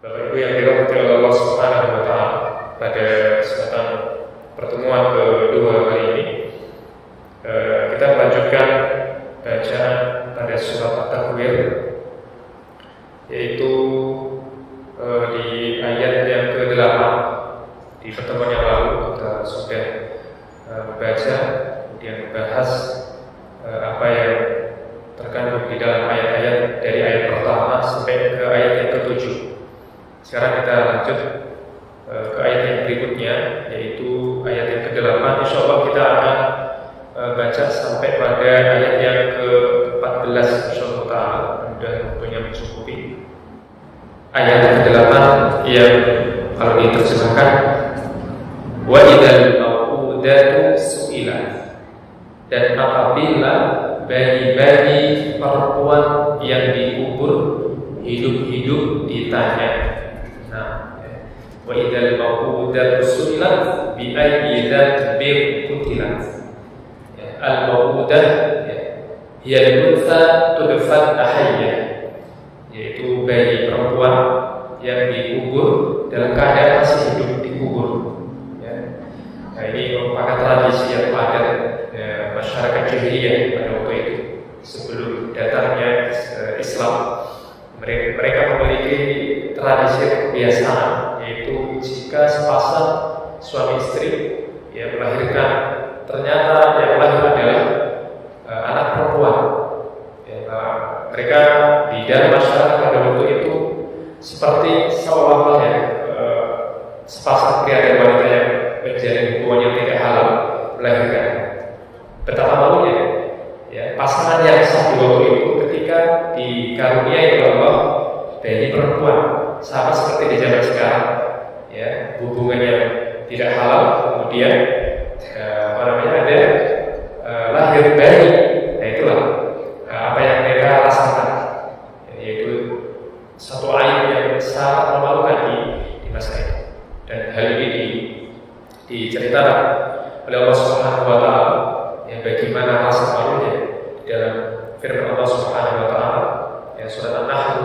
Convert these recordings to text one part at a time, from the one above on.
Bapak Ibu yang dirahmati oleh Allah Subhanahu wa Ta'ala, pada kesempatan pertemuan kedua kali ini kita melanjutkan bacaan pada surat At-Takwir, yaitu di ayat yang ke-8. Di pertemuan yang lalu kita sudah membaca, kemudian membahas apa yang terkandung di dalam ayat-ayat dari ayat pertama sampai ke ayat yang ke-7. Sekarang kita lanjut ke ayat yang berikutnya, yaitu ayat yang ke-8. InsyaAllah kita akan baca sampai pada ayat yang ke-14 InsyaAllah ta'ala. Mudah waktunya mencukupi. Ayat yang ke-8 yang kalau diterjemahkan, wa idzal mau'udatu su'ilat, dan apabila bayi-bayi perempuan yang dikubur hidup-hidup ditanya. Wa idzal mau'udatu su'ilat bi ayyi dzambin qutilat. Al-mau'udah hiya al-untha tudfan ahayya, yaitu bayi perempuan yang dikubur dalam keadaan masih hidup dikubur. Nah, ini merupakan tradisi yang padat masyarakat jahiliyah pada waktu itu sebelum datangnya Islam. Mereka memiliki tradisi kebiasaan, yaitu jika sepasang suami istri yang melahirkan, ternyata yang lahir adalah anak perempuan. Mereka di dalam masyarakat pada waktu itu seperti seolah-olah sepasang pria dan wanita yang menjalin hubungan yang tidak halal melahirkan. Betapa malunya pasangan yang sah di waktu itu ketika dikaruniai oleh Allah bayi perempuan, sama seperti di zaman sekarang, hubungan yang tidak halal, kemudian ada lahir bayi. Nah, itulah apa yang mereka rasakan, yaitu satu aib yang sangat memalukan di masa itu. Dan hal ini diceritakan oleh Allah Subhanahu wa Ta'ala, yang bagaimana rasa malunya dalam firman Allah Subhanahu wa Ta'ala yang surat An-Nahl,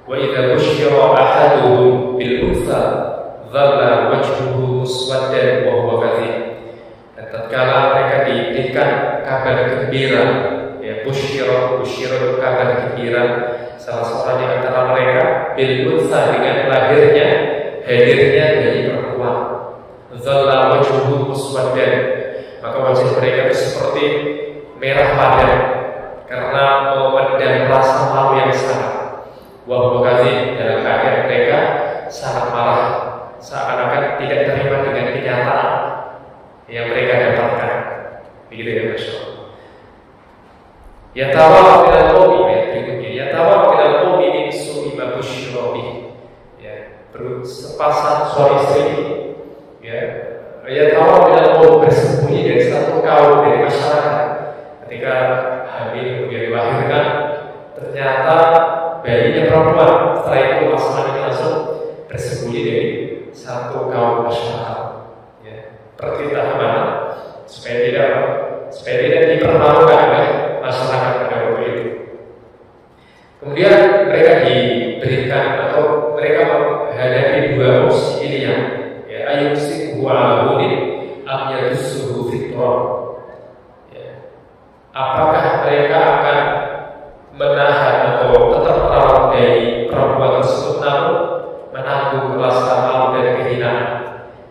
wa idza busyira ahaduhum bil untha dhalla wajhuhu muswaddan wa huwa kadhib. Dan tatkala mereka diberikan kabar gembira, busyira itu kabar gembira, salah seorang di antara mereka bil untha, dengan hadirnya bayi perempuan, dhalla wajhuhu muswaddan, maka wajah mereka itu seperti merah padam karena memendam rasa malu yang sangat. Wa huwa kadhib, dalam keadaan mereka sangat marah, seakan-akan tidak terima dengan kenyataan yang mereka dapatkan. Begitu ya, Masya Allah. Yatawa minal qawmi, ayat berikutnya, yatawa minal qawmi min su'i ma busyira bihi. Sepasang suami istri, yatawa minal qawmi, bersembunyi dari satu kaum dari masyarakat. Ketika hamil kemudian dilahirkan, ternyata bayinya perempuan. Setelah itu pasangan ini langsung bersembunyi dari satu kaum masyarakat. Perintah mana? Supaya tidak dipermalukan oleh masyarakat pada waktu itu. Kemudian mereka diberikan atau mereka menghadapi dua opsi pilihan, ayumsiku ala hunin am yadussuhu fit turab. Apakah mereka akan menahan atau tetap merawat bayi perempuan tersebut namun menanggung rasa malu dan kehinaan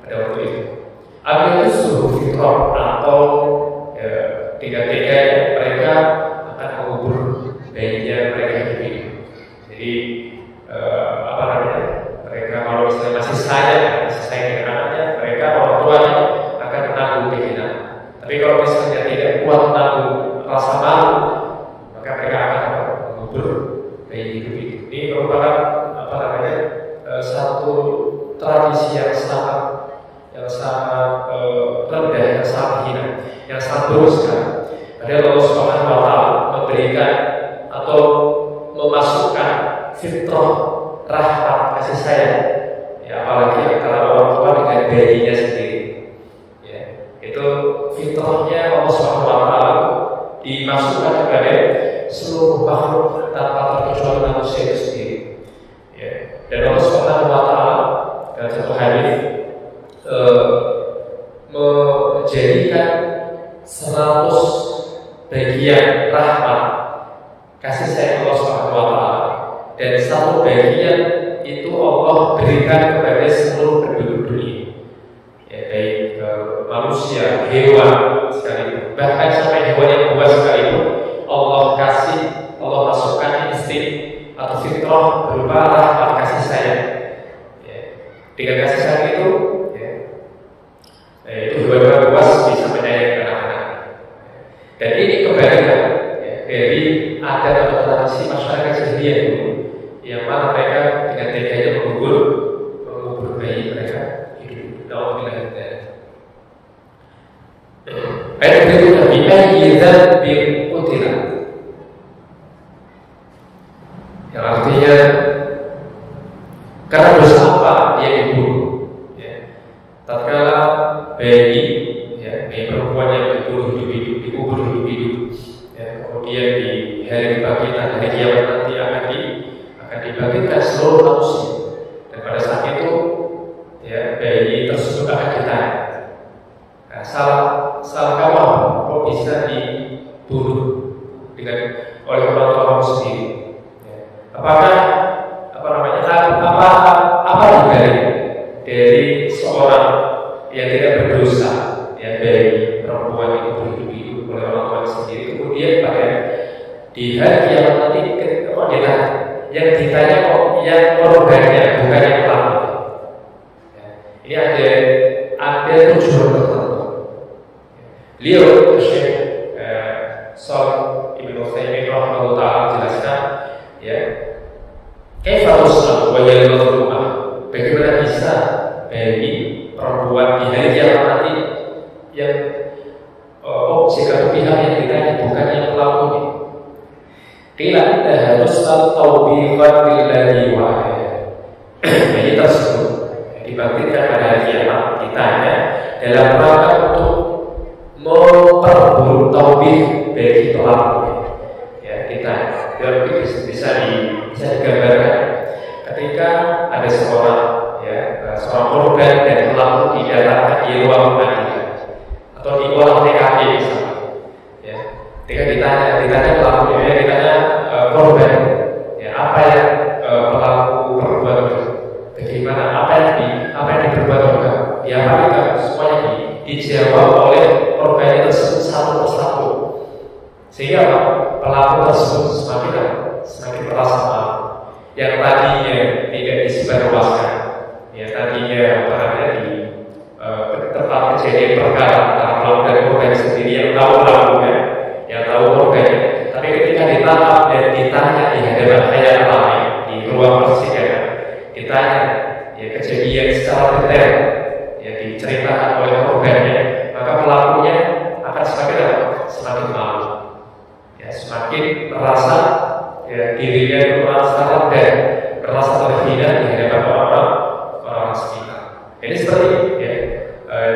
pada waktu itu? Am yadussuhu fit turab, atau tiga-tiganya mereka akan mengubur bayinya mereka hidup. Jadi mereka kalau misalnya masih sayang dengan anaknya, mereka orang tuanya akan menanggung kehinaan. Tapi kalau misalnya tidak kuat menanggung rasa malu, maka mereka akan mengubur bayi hidup itu. Ini merupakan satu tradisi yang sangat rendah, yang sangat hina, yang sangat buruk sekali. Padahal Allah Subhanahu wa Ta'ala memberikan atau memasukkan fitrah rahmat kasih sayang, apalagi antara orang tua dengan bayinya sendiri. Itu fitrahnya Allah Subhanahu wa Ta'ala dimasukkan kepada seluruh makhluk tanpa terkecuali manusia itu sendiri. Dan Allah Subhanahu Subhanahu wa taala dalam satu hadis menjadikan 100 bagian rahmat kasih sayang Allah Subhanahu wa taala, dan 1 bagian itu Allah berikan kepada seluruh penduduk dunia, ya, baik manusia, hewan sekalipun, bahkan sampai hewan yang buas sekalipun Allah kasih, Allah masukkan insting atau fitrah berupa rahmat kasih sayang. Ya, dengan kasih sayang itu, ya, itu hewan-hewan buas bisa menyayangi anak-anak. Dan ini kebalikan, ya, dari adat atau tradisi masyarakat jahiliyah dulu, yang mana mereka dengan teganya mengubur bayi mereka hidup. Nauzubillah. Ayat berikutnya, bi'ayyi dzambin qutila, yang artinya karena dosa apa dia dibunuh. Ya. Tatkala bayi, ya, bayi perempuan yang dibunuh hidup-hidup, dikubur hidup-hidup, ya, kemudian di hari kebangkitan, hari kiamat nanti akan dibangkitkan seluruh manusia, dan pada saat itu, ya, bayi tersebut akan ditanya, nah, salah kamu kok bisa dibunuh oleh orang tua kamu sendiri? Apakah apa dibalik dari seorang yang tidak berdosa, yang dari perempuan itu hidup oleh orang tua sendiri, kemudian pada di hari kiamat nanti yang ditanya kok yang korbannya, bukan yang pelaku. Ini ada tujuan tertentu. Beliau Syekh Shalih Ibnu Utsaimin rahimahullah taala jelaskan, ya, kaifa tuslam wa hiya al-mazlumah, bagaimana bisa bagi perempuan di hari kiamat nanti yang objek atau pihak yang ditanya bukan yang pelakunya. Qila innaha tus'al tawbiqan billadhi wa'ala. Jadi tersebut dibangkitkan pada hari kiamat, ditanya dalam rangka untuk memperburuk taubih bagi pelakunya. Ya, kita bisa digambarkan ketika ada seorang korban dan pelaku didatangkan di ruang pengadilan atau di olah TKP misalnya, ya, ketika ditanya pelakunya, ya, ditanya korban, ya, apa yang pelaku perbuat, bagaimana apa yang diperbuat korban, diapakan, semuanya dijawab oleh korban tersebut satu persatu, sehingga pelaku tersebut semakin merasa malu. Yang tadinya tidak disebarluaskan, ya, tadinya di tempat kejadian perkara antara pelaku dan korban sendiri yang tahu pelakunya, yang tahu korbannya, tapi ketika ditangkap dan ditanya di hadapan khayal ramai di ruang persidangan, ditanya, ya, kejadian secara detail, ya, diceritakan oleh korbannya, maka pelakunya akan semakin malu, ya, semakin merasa, ya, dirinya merasa rendah, merasa terhina di hadapan orang sekitar. Ini seperti, ya,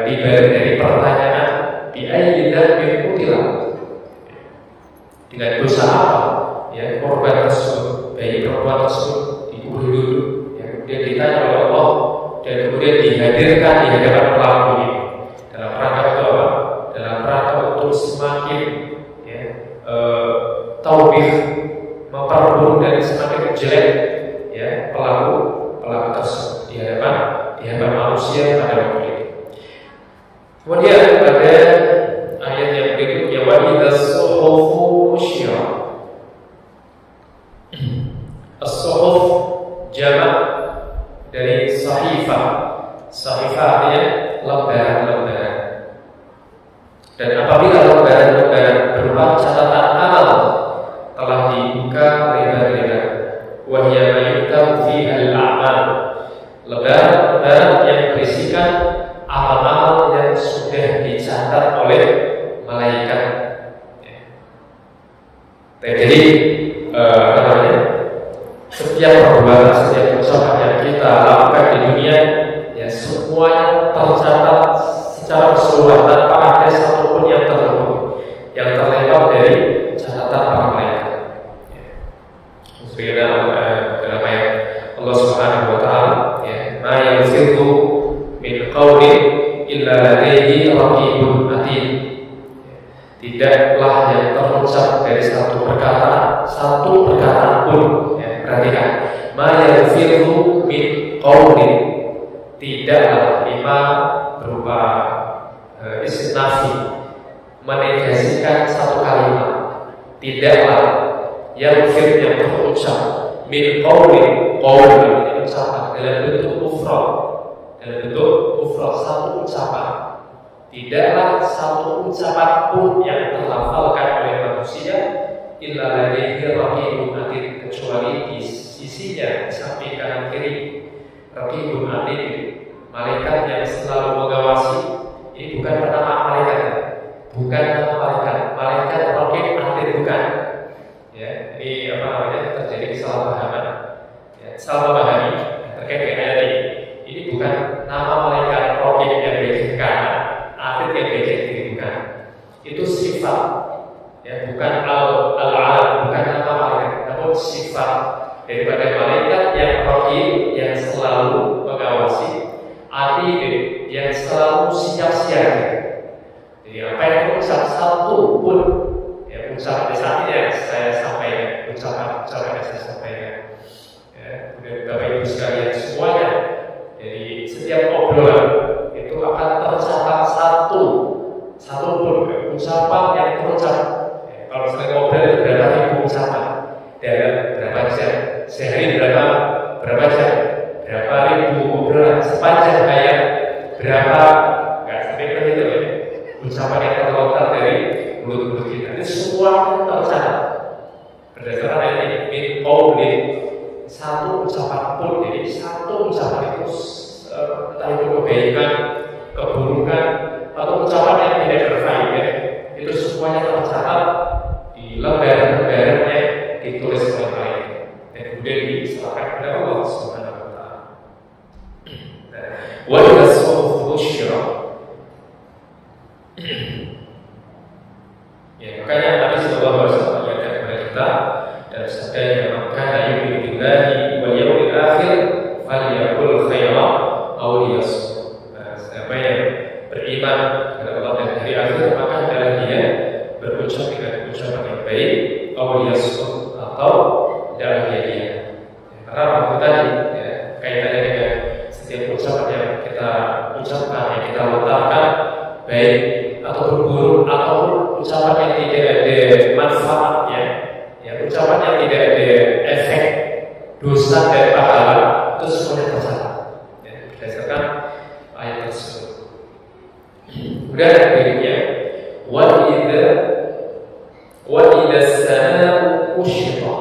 dibalik dari pertanyaan bi'ayyi dzambin qutila, dengan dosa apa, ya, korban tersebut, bayi perempuan tersebut dikubur dulu, ya, kemudian ditanya oleh Allah dan kemudian dihadirkan di hadapan pelakunya dalam rangka itu apa? Dalam rangka untuk semakin, ya, taubih, memperburuk dan semakin jelek, ya, pelaku tersebut di hadapan manusia pada waktu itu. Kemudian pada ayat yang berikutnya, wa idza suhufu nusyirat. As-suhuf jamak dari sahifah. Sahifah artinya lembaran-lembaran. Dan apabila lembaran-lembaran berupa catatan amal telah dibuka lebar-lebar, wa hiya ma yuktabu fiha al-a'mal, lembaran-lembaran yang berisikan amal-amal yang sudah dicatat oleh malaikat. Jadi setiap perbuatan, setiap usaha yang kita lakukan di dunia, ya, semuanya tercatat secara keseluruhan tanpa ada satupun yang terlewat dari catatan para malaikat. Sebagaimana dalam ayat Allah Subhanahu wa taala, ma yalfidhu min qawlin illa ladaihi raqibun atid. Tidaklah yang terucap dari satu perkataan pun, ya, perhatikan, ma yalfidhu min qawlin, tidaklah, lima berupa isnafi, menegasikan satu kalimat, tidaklah yang terucap min qawlin, qawl artinya ucapan dalam bentuk mufrad, satu ucapan, tidaklah satu ucapan pun yang terlafalkan oleh manusia illa ladaihi raqibun atid, kecuali di sisinya, samping kanan kiri, raqibun atid, malaikat yang selalu mengawasi. Ini bukan penamaan malaikat, malaikat raqib atid bukan. Ya, ini apa namanya, terjadi kesalahpahaman, ya, salah memahami terkait dengan ayat ini. Ini bukan nama malaikat raqib yang beda kanan, atid yang beda kiri, bukan. Itu sifat, ya, bukan al-alam, bukan nama malaikat, namun sifat daripada malaikat yang raqib, yang selalu mengawasi, atid yang selalu siap siaga. Jadi apa yang terucap satu pun, ya, ucapan saat ini yang saya sampaikan, ucapan yang saya sampaikan, ya, Bapak Ibu sekalian semuanya, jadi setiap obrolan itu akan tercatat satu pun ucapan yang terucap. Ya, kalau saya ngobrol itu berapa ribu ucapan dalam berapa jam, sehari berapa jam, berapa ribu obrolan sepanjang hayat, berapa, nggak sampai ke itu, ya, ucapan yang terlontar dari mulut kita. Ini semua tercatat berdasarkan ayat ini, min qawlin, satu ucapan pun. Jadi satu ucapan itu entah itu kebaikan, keburukan, atau ucapan yang tidak berfaedah, itu semuanya tercatat di lembaran-lembaran yang ditulis oleh malaikat dan kemudian diserahkan kepada Allah Subhanahu wa taala. Wa idza as-suhuf nushira. Ya, makanya Nabi sallallahu alaihi wasallam mengingatkan kepada kita dalam sabdanya, "Maka yu'minu billahi wal yawmil akhir falyaqul khairan aw liyasmut." Siapa yang beriman kepada Allah dan hari akhir, maka adalah dia berucap dengan ucapan yang baik, aw liyasmut, atau adalah dia diam. Karena waktu tadi, ya, kaitannya dengan setiap ucapan yang kita ucapkan, yang kita lontarkan, baik atau buruk, atau ucapan yang tidak ada manfaatnya, ya, ucapan yang tidak ada efek dosa dan pahala, itu semuanya tercatat, ya, berdasarkan ayat tersebut. Kemudian yang berikutnya, wa idza as-sama'u kushitat,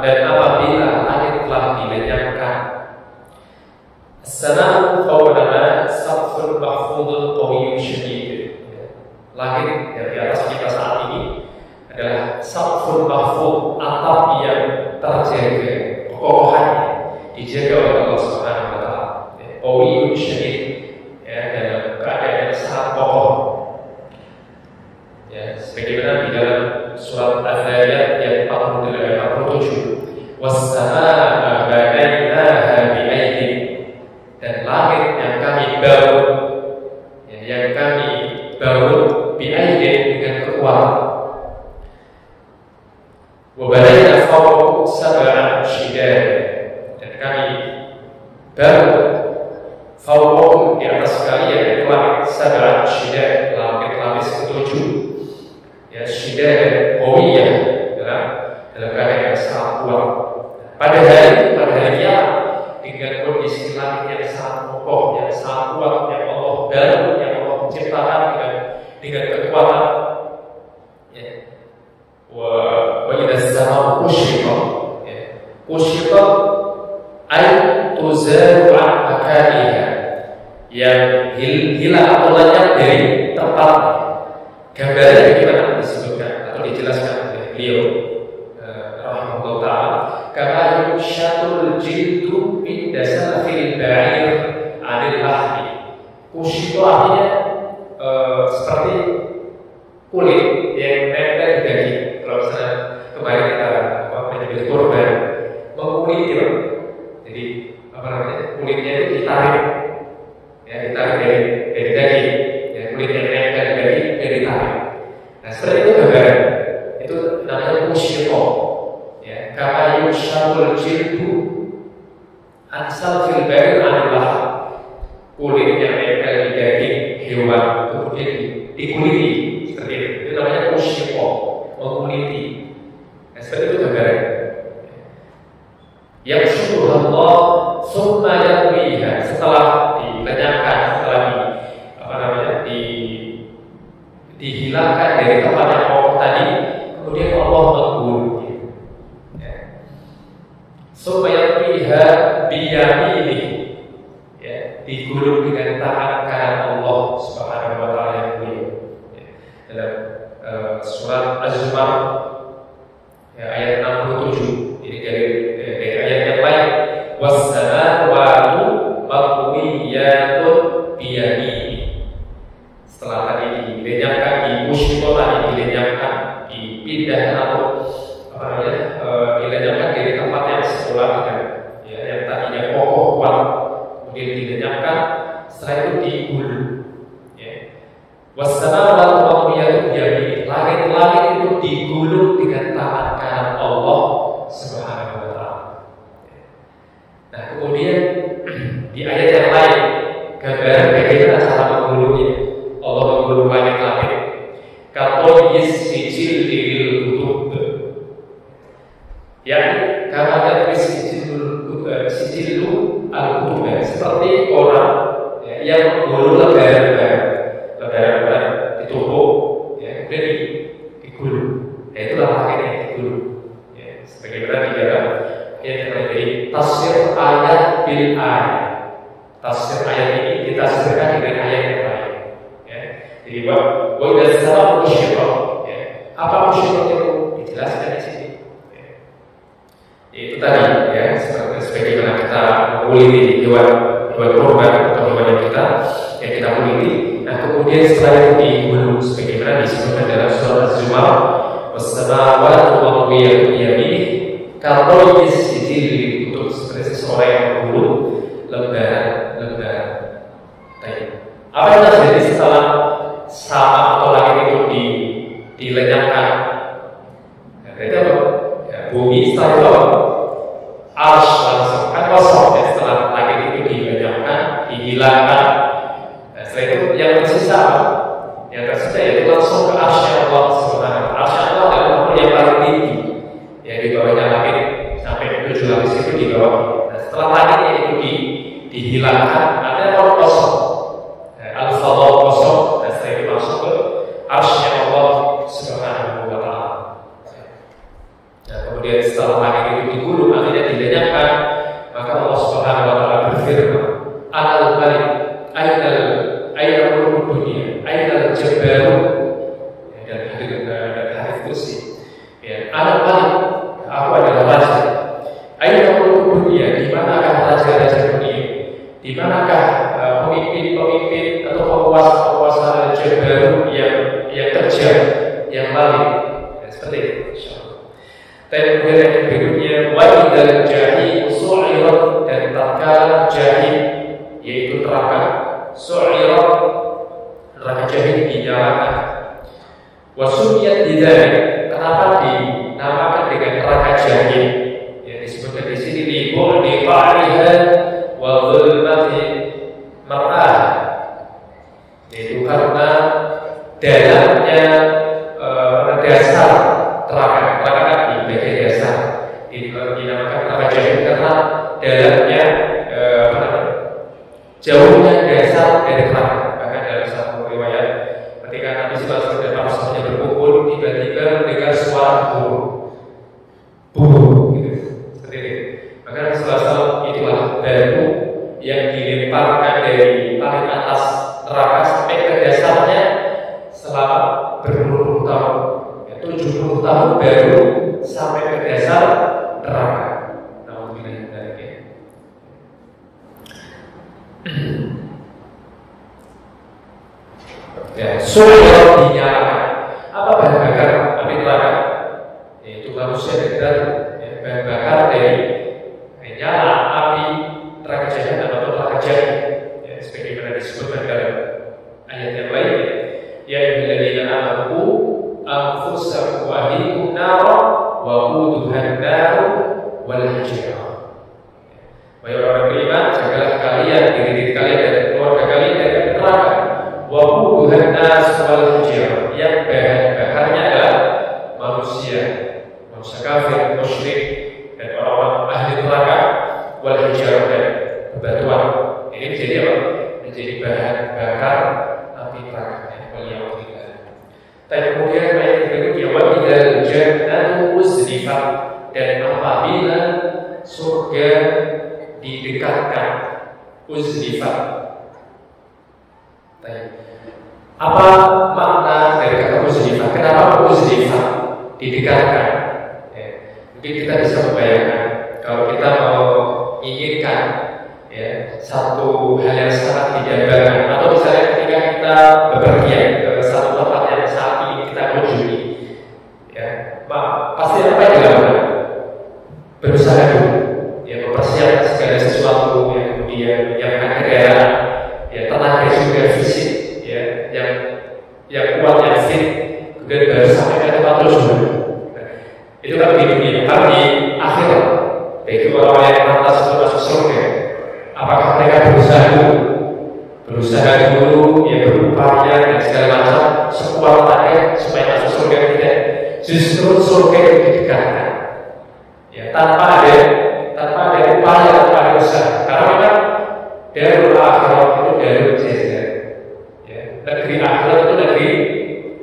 dan apabila langit telah dilenyapkan. As-sama'u qawlana saqfun mahfudun qawiyyun syadid. Langit yang di atas kita saat ini adalah saqfun mahfud, atap yang terjaga, kokohannya dijaga oleh Allah Subhanahu wa taala. Qawiyyun syadid, ya, dalam keadaan yang sangat kokoh. Ya, sebagaimana di dalam surat Az-Zariyat ayat 47, was-samaa'a banaynaha bi'aydin, dan langit yang kami bangun, ya, bi'aydin, dengan kekuatan. Wa banayna fawqakum sab'an shidad, dan kami bangun fawqakum, di atas kalian, itu langit sab'an shidad, langit lapis ketujuh, ya, shidad qawiyah, dalam keadaan yang sangat kuat. Pada hari dengan kondisi langit yang sangat kokoh, yang sangat kuat, yang Allah bangun, yang Allah menciptakan dengan kekuatan. Ya. Wa idza as-sama'u kushitat, ya, kushitat ay tuzalu an makaniha, yang hilang atau lenyap dari tempatnya. Gambarnya bagaimana disebutkan atau dijelaskan oleh beliau rahimahullah ta'ala, kama yushatul jildu inda salafil ba'ir anil lahmi. Kush itu artinya seperti kulit yang nempel di daging. Kalau misalnya kemarin kita menyebut kurban, mengulit ya. Jadi apa namanya? Kulitnya itu ditarik, ya ditarik dari daging, ya kulit yang nempel dari daging dari tarik. Nah seperti itu gambaran, itu namanya musyiko, ya kama yushakul jildu ansal fil bair anillah, kulit yang nempel di daging hewan kemudian dikuliti seperti itu namanya musyiko, menguliti. Nah seperti itu gambaran. Yang syukur Allah summa yakwiha, setelah dilenyapkan, setelah dihilangkan dari tempat yang kokoh tadi, kemudian Allah menggulungnya. Summa yakwiha biyamini, ya, digulung dengan tangan kanan Allah Subhanahu wa taala yang mulia. Dalam surat Az-Zumar ya, ayat 67, ini dari ayat yang lain, was-samawati maqwiyatun biyamini. Setelah tadi dilenyapkan, di musyiko tadi dilenyapkan, dipindahkan atau dilenyapkan dari tempat yang semula ya, yang tadinya kokoh kuat, kemudian dilenyapkan, setelah itu digulung. Ya. Was-samawati maqwiyatun biyamini, langit-langit itu digulung dengan tangan kanan Allah Subhanahu wa taala. Nah, kemudian di ayat yang lain gambaran bagaimana cara menggulungnya. Allah menggulung langit-langit. Katoyis sijil lil kutub. Yani kama sijilu al-kutub, seperti orang ya, yang menggulung lembaran ditumpuk, ya, kemudian digulung. Ya, itulah akhirnya digulung. Ya, sebagaimana di dalam ayat yang dari tafsir ayat bil ayat. Tafsir ayat ini ditafsirkan dengan ayat yang lain. Ya, jadi wa idza salam musyriq. Ya, apa musyriq itu dijelaskan di sini. Ya. Itu tadi ya, sebagaimana kita menguliti hewan kurban atau hewan yang kita kuliti. Nah kemudian setelah itu digulung sebagaimana disebutkan dalam surat Az-Zumar, was-samawati maqwiyatun biyaminih katoyis sijil lil kutub, seperti seseorang yang menggulung lembaran. Apa yang terjadi setelah sama atau langit itu dilenyapkan? Itu apa? Ya, bumi setelah itu arsy langsung kan kosong ya, setelah langit itu dilenyapkan, dihilangkan. Nah, setelah itu yang tersisa yaitu langsung ke arsy Allah Subhanahu wa taala. Arsy Allah adalah tempat yang paling tinggi, ya di bawahnya langit sampai 7 lapis itu di bawah. Nah, setelah langitnya itu dihilangkan, ada ruang kosong, al-fadha kosong, dan setelah itu masuk ke arsy Allah Subhanahu wa taala. Nah, kemudian setelah langit itu digulung, akhirnya dilenyapkan, maka Allah Subhanahu wa taala berfirman, "Anal malik, ainal muluk dunia, ainal jabbaru." Dan hadis kursi. Ya, "Anal malik, aku adalah raja. Ainal muluk dunia, di manakah raja-raja dunia? Di manakah pemimpin atau penguasa jabbaru yang kejam, yang malik?" Ya, seperti itu. Dan kemudian yang berikutnya wa'idal jahim su'irat, dan tatkala jahim yaitu neraka su'irat, neraka jahim dinyalakan. Wasumiyat bidzalik, kenapa dinamakan dengan neraka jahim? Ya, disebutkan di sini li bu'di qa'riha wa dhulmati mar'ah, yaitu karena dalamnya dasar neraka di bagian dasar dinamakan neraka jahim karena dalamnya jauhnya dasar dari neraka. Bahkan dalam satu riwayat ketika Nabi sallallahu alaihi wasallam dan para sahabatnya berkumpul, tiba-tiba mendengar suara burung gitu, seperti itu. Maka Nabi sallallahu alaihi wasallam itulah batu yang dilemparkan dari paling atas neraka sampai ke dasarnya selama berpuluh-puluh tahun. 70 tahun baru sampai ke dasar neraka. Alhamdulillah dari ya, suara dinyalakan. Apa bahan bakar api neraka? Yaitu manusia dan bahan bakar dari wal hijrah. Wahai orang beriman, jagalah kalian diri kalian dan keluarga kalian dari neraka. Wa quduhan nas wal hijrah, yang bahan-bahannya adalah manusia kafir, musyrik, dan orang-orang ahli neraka, wal hijrah, dan bebatuan. Ini menjadi apa? Menjadi bahan bakar api neraka. Dan kemudian ayat berikutnya, wa idzal jannatu uzlifat, dan apabila surga didekatkan, uzlifat. Apa makna dari kata uzlifat? Kenapa uzlifat didekatkan? Mungkin kita bisa membayangkan kalau kita mau inginkan satu hal yang sangat didambakan, atau misalnya ketika kita bepergian ke satu tempat yang saat ini kita kunjungi, pasti apa yang dilakukan? Berusaha dulu, mempersiapkan segala sesuatu, kemudian yang kendaraan, tenaga juga fisik, yang kuat, yang fit, kemudian baru sampai ke tempat tujuan. Itu kan di dunia, kalau di akhirat, bagi orang yang pantas untuk masuk surga, apakah mereka berusaha dulu, berupaya dan segala macam sekuat tenaga supaya masuk surga? Tidak. Justru surga itu didekatkan, tanpa ada upaya, tanpa ada usaha. Karena memang darul akhirat itu darul jazaa. Negeri akhirat itu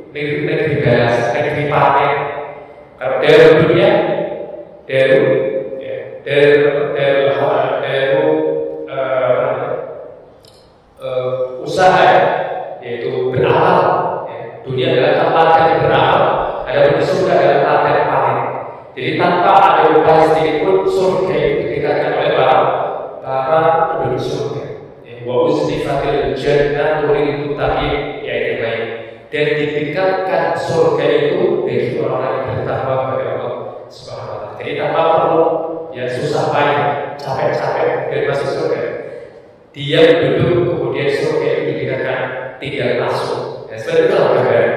negeri balas, negeri panen. Kalau darul dunia, darul usaha, yaitu beramal. Dunia adalah tempat yang beramal, adapun surga adalah tempat yang panen. Jadi tanpa ada upaya sedikit pun surga itu didekatkan oleh para penduduk surga. Wa uzlifatil jannatu lil muttaqin, yaitu baik, dan didekatkan surga itu bagi orang-orang yang bertakwa kepada Allah Subhanahu wa taala. Jadi tanpa perlu susah payah, capek-capek dari masuk surga, dia duduk kemudian surga itu didekatkan tidak langsung. Seperti itu gambaran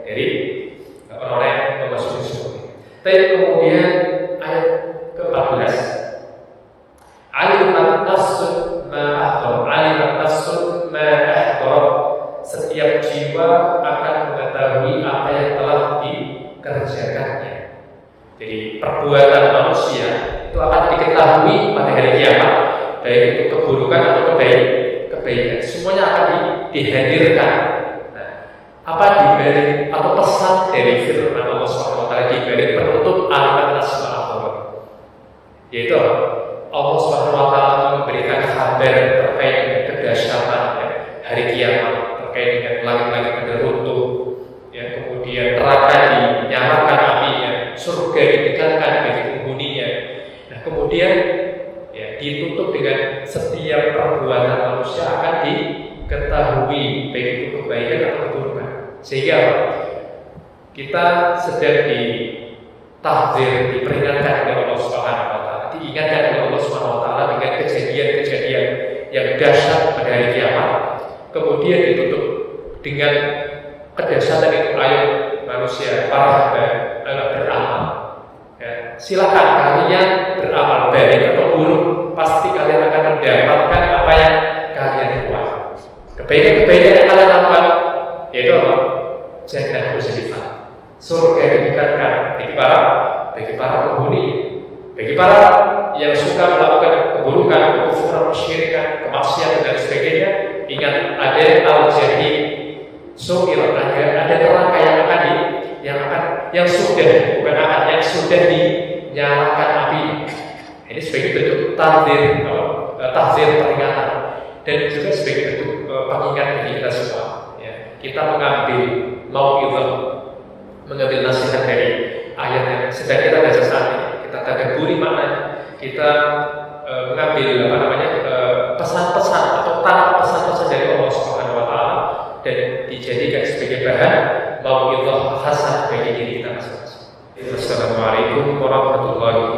dari orang yang memasuki surga. Tapi kemudian ayat ke-14, alimat nafsun ma ahdar, alimat nafsun ma ahdar, setiap jiwa akan mengetahui apa yang telah dikerjakannya. Jadi perbuatan manusia itu akan diketahui pada hari kiamat, baik itu keburukan atau kebaikan, semuanya akan dihadirkan. Apa dibalik atau pesan dari firman Allah SWT dibalik penutup alimat nafsun ma ahdar, yaitu Allah SWT memberikan kabar terkait dengan kedahsyatan hari kiamat, terkait dengan langit-langit pada runtuh, kemudian neraka dinyalakan apinya, surga didekatkan bagi penghuninya. Nah, kemudian ditutup dengan setiap perbuatan manusia akan diketahui, baik itu kebaikan atau keburukan. Sehingga kita sedang ditahdzir, diperingatkan oleh Allah Subhanahu wa taala, diingatkan oleh Allah Subhanahu wa taala dengan kejadian-kejadian yang dahsyat pada hari kiamat. Kemudian ditutup dengan kedahsyatan itu, ayo manusia, para hamba, beramal. Silakan kalian beramal, baik atau buruk, pasti kalian akan mendapatkan apa yang kalian buat. Kebaikan-kebaikan yang kalian lakukan, yaitu apa? Jannah uzlifat, surga didekatkan bagi para penghuni, bagi para yang suka melakukan keburukan, kekufuran, kesyirikan, kemaksiatan dan sebagainya. Ingat, ada al-jahim, su'ir, ada neraka yang sudah dinyalakan api. Ini sebagai bentuk tahdzir, peringatan, dan juga sebagai bentuk pengingat bagi kita semua. Kita mengambil nasihat dari ayat yang sedang kita baca saat ini. Kita tadabburi maknanya, kita mengambil pesan-pesan atau tangkap pesan-pesan dari Allah Subhanahu wa taala dan dijadikan sebagai bahan mau'izah hasanah bagi diri kita masing-masing. Assalamualaikum warahmatullahi wabarakatuh.